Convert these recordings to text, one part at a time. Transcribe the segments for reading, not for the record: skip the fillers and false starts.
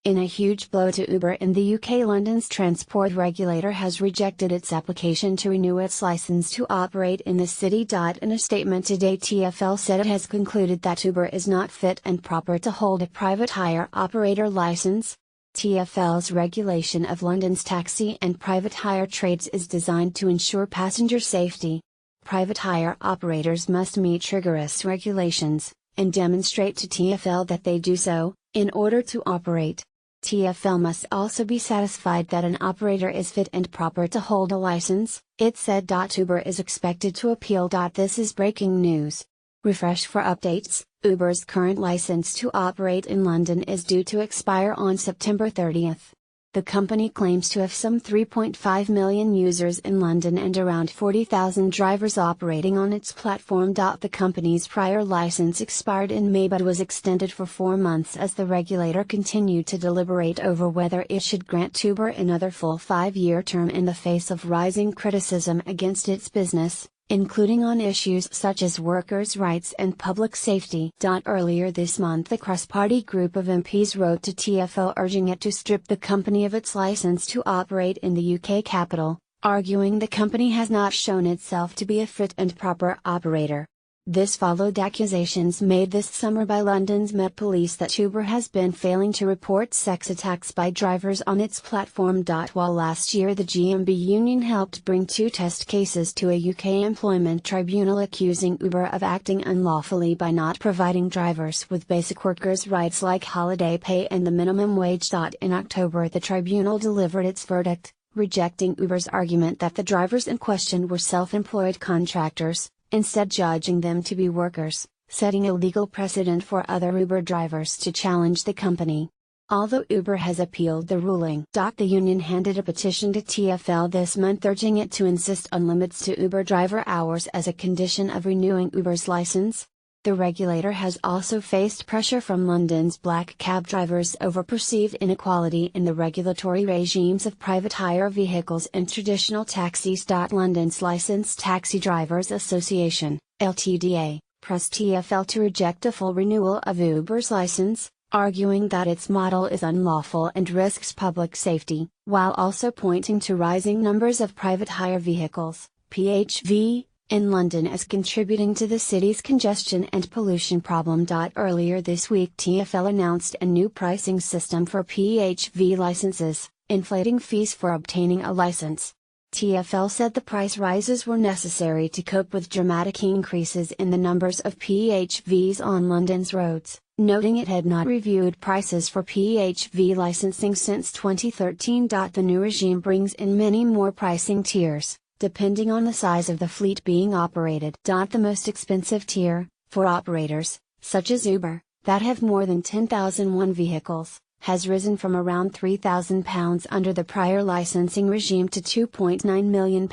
In a huge blow to Uber in the UK, London's transport regulator has rejected its application to renew its license to operate in the city. In a statement today, TfL said it has concluded that Uber is not fit and proper to hold a private hire operator license. TfL's regulation of London's taxi and private hire trades is designed to ensure passenger safety. Private hire operators must meet rigorous regulations, and demonstrate to TfL that they do so, in order to operate. TfL must also be satisfied that an operator is fit and proper to hold a license, it said. Uber is expected to appeal. This is breaking news. Refresh for updates. Uber's current license to operate in London is due to expire on September 30th. The company claims to have some 3.5 million users in London and around 40,000 drivers operating on its platform. The company's prior license expired in May but was extended for 4 months as the regulator continued to deliberate over whether it should grant Uber another full 5-year term in the face of rising criticism against its business, including on issues such as workers' rights and public safety. Earlier this month, a cross-party group of MPs wrote to TfL urging it to strip the company of its license to operate in the UK capital, arguing the company has not shown itself to be a fit and proper operator. This followed accusations made this summer by London's Met Police that Uber has been failing to report sex attacks by drivers on its platform. While last year the GMB union helped bring 2 test cases to a UK employment tribunal accusing Uber of acting unlawfully by not providing drivers with basic workers' rights like holiday pay and the minimum wage. In October the tribunal delivered its verdict, rejecting Uber's argument that the drivers in question were self-employed contractors, instead judging them to be workers, setting a legal precedent for other Uber drivers to challenge the company. Although Uber has appealed the ruling, the union handed a petition to TfL this month urging it to insist on limits to Uber driver hours as a condition of renewing Uber's license. The regulator has also faced pressure from London's black cab drivers over perceived inequality in the regulatory regimes of private hire vehicles and traditional taxis. London's Licensed Taxi Drivers Association, LTDA, pressed TfL to reject a full renewal of Uber's license, arguing that its model is unlawful and risks public safety, while also pointing to rising numbers of private hire vehicles, PHV, in London as contributing to the city's congestion and pollution problem. Earlier this week TfL announced a new pricing system for PHV licenses, inflating fees for obtaining a license. TfL said the price rises were necessary to cope with dramatic increases in the numbers of PHVs on London's roads, noting it had not reviewed prices for PHV licensing since 2013. The new regime brings in many more pricing tiers, depending on the size of the fleet being operated. The most expensive tier, for operators, such as Uber, that have more than 10,001 vehicles, has risen from around £3,000 under the prior licensing regime to £2.9 million.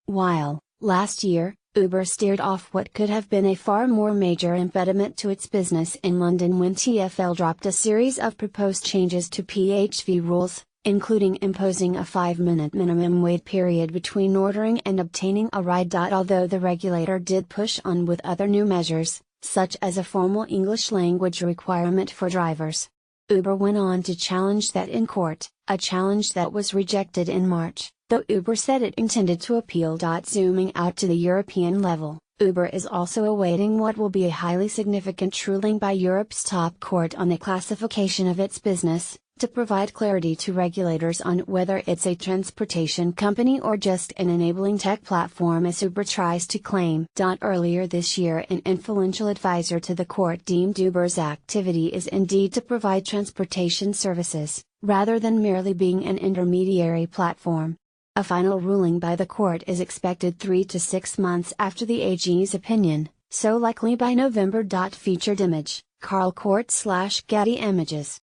While, last year, Uber steered off what could have been a far more major impediment to its business in London when TfL dropped a series of proposed changes to PHV rules, including imposing a 5-minute minimum wait period between ordering and obtaining a ride. Although the regulator did push on with other new measures, such as a formal English language requirement for drivers, Uber went on to challenge that in court, a challenge that was rejected in March, though Uber said it intended to appeal. Zooming out to the European level, Uber is also awaiting what will be a highly significant ruling by Europe's top court on the classification of its business, to provide clarity to regulators on whether it's a transportation company or just an enabling tech platform as Uber tries to claim. Earlier this year an influential advisor to the court deemed Uber's activity is indeed to provide transportation services, rather than merely being an intermediary platform. A final ruling by the court is expected 3 to 6 months after the AG's opinion, so likely by November. Featured image, Carl Court / Getty Images.